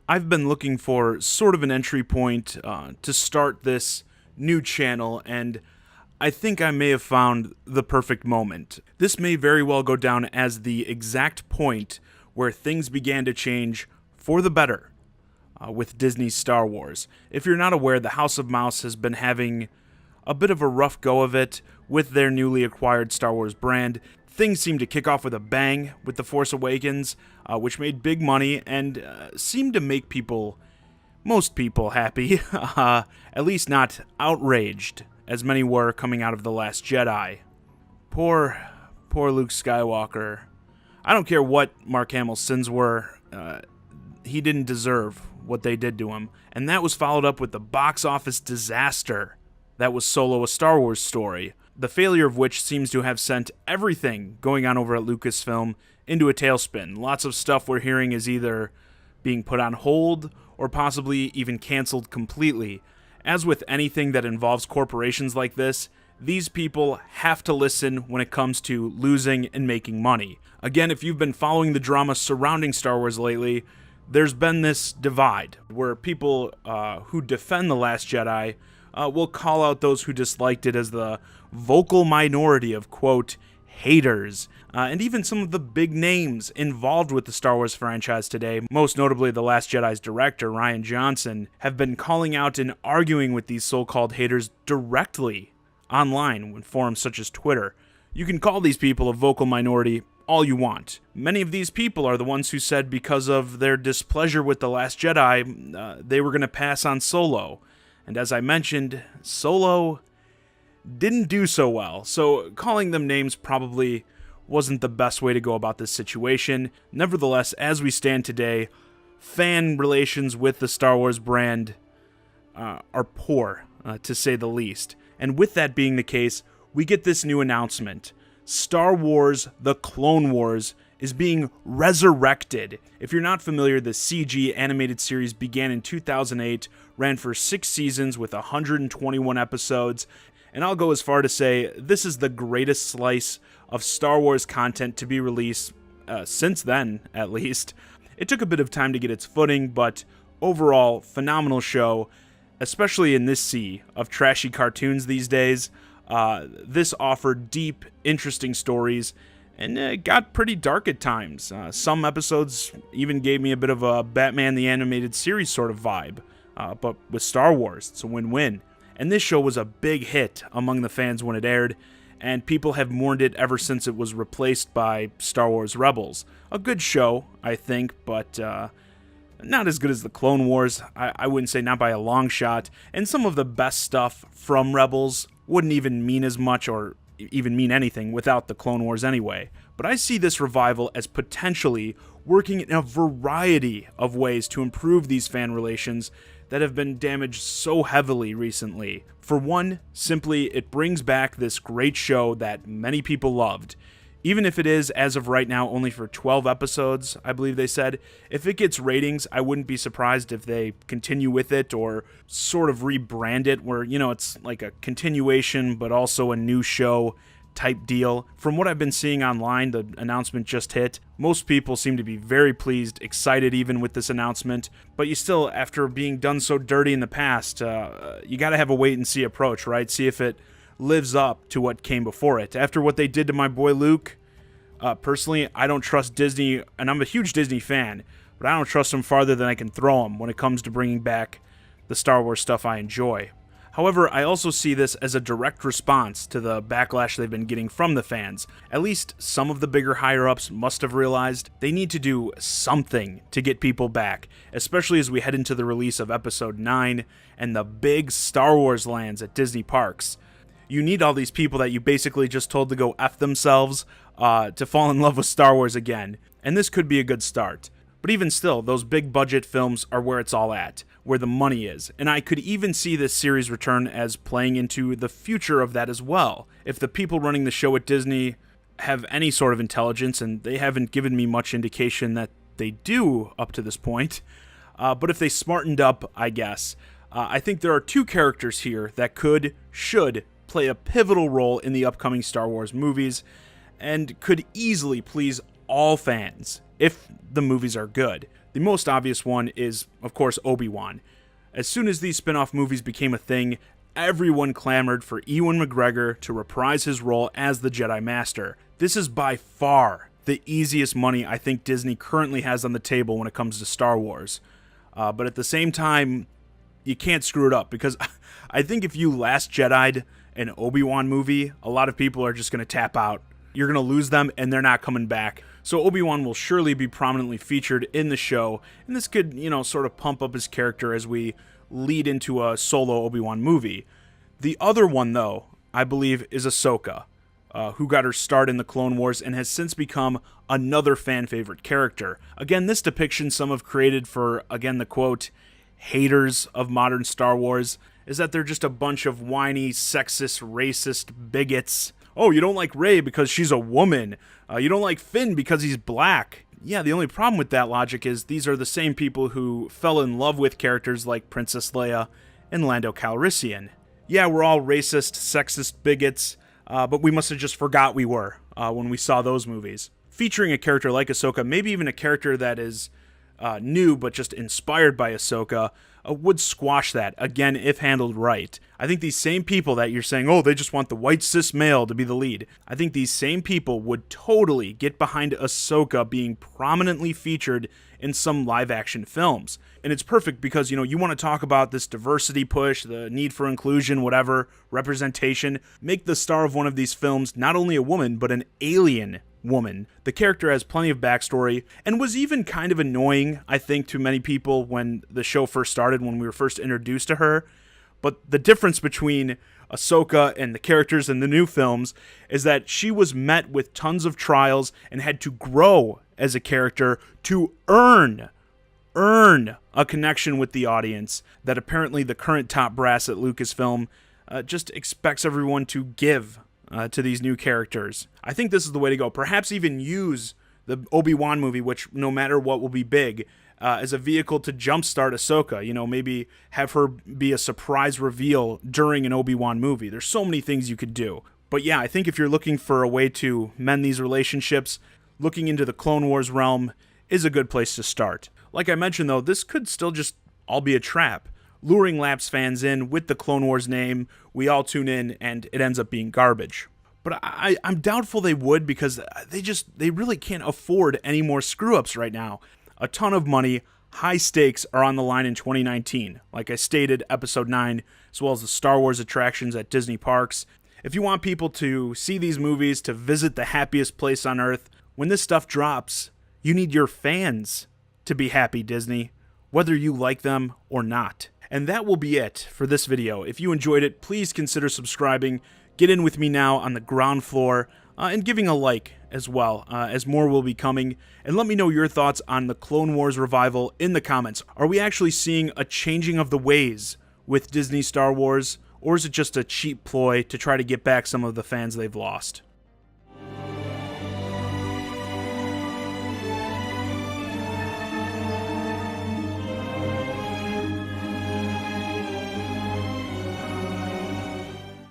I've been looking for sort of an entry point to start this new channel, and I think I may have found the perfect moment. This may very well go down as the exact point where things began to change for the better with Disney's Star Wars. If you're not aware, the House of Mouse has been having a bit of a rough go of it with their newly acquired Star Wars brand. Things seemed to kick off with a bang with The Force Awakens, which made big money and seemed to make most people happy, at least not outraged, as many were coming out of The Last Jedi. Poor Luke Skywalker. I don't care what Mark Hamill's sins were, he didn't deserve what they did to him. And that was followed up with the box office disaster that was Solo: A Star Wars Story, the failure of which seems to have sent everything going on over at Lucasfilm into a tailspin. Lots of stuff we're hearing is either being put on hold or possibly even canceled completely. As with anything that involves corporations like this, these people have to listen when it comes to losing and making money. Again, if you've been following the drama surrounding Star Wars lately, there's been this divide where people who defend The Last Jedi will call out those who disliked it as the vocal minority of, quote, haters. And even some of the big names involved with the Star Wars franchise today, most notably The Last Jedi's director, Rian Johnson, have been calling out and arguing with these so-called haters directly online in forums such as Twitter. You can call these people a vocal minority all you want. Many of these people are the ones who said because of their displeasure with The Last Jedi, they were going to pass on Solo. And as I mentioned, Solo didn't do so well, so calling them names probably wasn't the best way to go about this situation. Nevertheless, as we stand today, fan relations with the Star Wars brand are poor, to say the least. And with that being the case, we get this new announcement. Star Wars: The Clone Wars is being resurrected. If you're not familiar, the CG animated series began in 2008, ran for 6 seasons with 121 episodes, and I'll go as far to say this is the greatest slice of Star Wars content to be released since then, at least. It took a bit of time to get its footing, but overall, phenomenal show, especially in this sea of trashy cartoons these days. This offered deep, interesting stories, and it got pretty dark at times. Some episodes even gave me a bit of a Batman the Animated Series sort of vibe, but with Star Wars, it's a win-win. And this show was a big hit among the fans when it aired, and people have mourned it ever since it was replaced by Star Wars Rebels. A good show, I think, but not as good as the Clone Wars. I wouldn't say not by a long shot, and some of the best stuff from Rebels wouldn't even mean as much or even mean anything without the Clone Wars anyway. But I see this revival as potentially working in a variety of ways to improve these fan relations that have been damaged so heavily recently. For one, simply it brings back this great show that many people loved. Even if it is, as of right now, only for 12 episodes, I believe they said. If it gets ratings, I wouldn't be surprised if they continue with it or sort of rebrand it where, it's like a continuation but also a new show type deal. From what I've been seeing online, the announcement just hit. Most people seem to be very pleased, excited even with this announcement, but you still, after being done so dirty in the past, you gotta have a wait and see approach, right? See if it lives up to what came before it. After what they did to my boy Luke, personally, I don't trust Disney, and I'm a huge Disney fan, but I don't trust them farther than I can throw them when it comes to bringing back the Star Wars stuff I enjoy. However, I also see this as a direct response to the backlash they've been getting from the fans. At least some of the bigger higher-ups must have realized they need to do something to get people back, especially as we head into the release of Episode 9 and the big Star Wars lands at Disney parks. You need all these people that you basically just told to go F themselves to fall in love with Star Wars again, and this could be a good start. But even still, those big budget films are where it's all at, where the money is, and I could even see this series return as playing into the future of that as well. If the people running the show at Disney have any sort of intelligence, and they haven't given me much indication that they do up to this point, but if they smartened up, I guess, I think there are 2 characters here that should play a pivotal role in the upcoming Star Wars movies, and could easily please all fans if the movies are good. The most obvious one is, of course, Obi-Wan. As soon as these spin-off movies became a thing, everyone clamored for Ewan McGregor to reprise his role as the Jedi Master. This is by far the easiest money I think Disney currently has on the table when it comes to Star Wars. But at the same time, you can't screw it up, because I think if you Last Jedi'd an Obi-Wan movie, a lot of people are just going to tap out. You're going to lose them, and they're not coming back. So Obi-Wan will surely be prominently featured in the show, and this could, sort of pump up his character as we lead into a solo Obi-Wan movie. The other one, though, I believe, is Ahsoka, who got her start in the Clone Wars and has since become another fan-favorite character. Again, this depiction some have created for, again, the quote, haters of modern Star Wars, is that they're just a bunch of whiny, sexist, racist bigots. Oh, you don't like Rey because she's a woman. You don't like Finn because he's black. Yeah, the only problem with that logic is these are the same people who fell in love with characters like Princess Leia and Lando Calrissian. Yeah, we're all racist, sexist bigots, but we must have just forgot we were when we saw those movies. Featuring a character like Ahsoka, maybe even a character that is new but just inspired by Ahsoka, would squash that, again, if handled right. I think these same people that you're saying, oh, they just want the white cis male to be the lead, I think these same people would totally get behind Ahsoka being prominently featured in some live-action films. And it's perfect because, you want to talk about this diversity push, the need for inclusion, whatever, representation. Make the star of one of these films not only a woman, but an alien woman. The character has plenty of backstory and was even kind of annoying, I think, to many people when the show first started, when we were first introduced to her. But the difference between Ahsoka and the characters in the new films is that she was met with tons of trials and had to grow as a character to earn a connection with the audience that apparently the current top brass at Lucasfilm just expects everyone to give to these new characters. I think this is the way to go. Perhaps even use the Obi-Wan movie, which no matter what will be big, as a vehicle to jumpstart Ahsoka. Maybe have her be a surprise reveal during an Obi-Wan movie. There's so many things you could do. But yeah, I think if you're looking for a way to mend these relationships, looking into the Clone Wars realm is a good place to start. Like I mentioned, though, this could still just all be a trap. Luring lapsed fans in with the Clone Wars name, we all tune in, and it ends up being garbage. But I'm doubtful they would, because they really can't afford any more screw-ups right now. A ton of money, high stakes are on the line in 2019. Like I stated, Episode 9, as well as the Star Wars attractions at Disney parks. If you want people to see these movies, to visit the happiest place on Earth, when this stuff drops, you need your fans to be happy, Disney, whether you like them or not. And that will be it for this video. If you enjoyed it, please consider subscribing. Get in with me now on the ground floor and giving a like as well, as more will be coming. And let me know your thoughts on the Clone Wars revival in the comments. Are we actually seeing a changing of the ways with Disney Star Wars, or is it just a cheap ploy to try to get back some of the fans they've lost?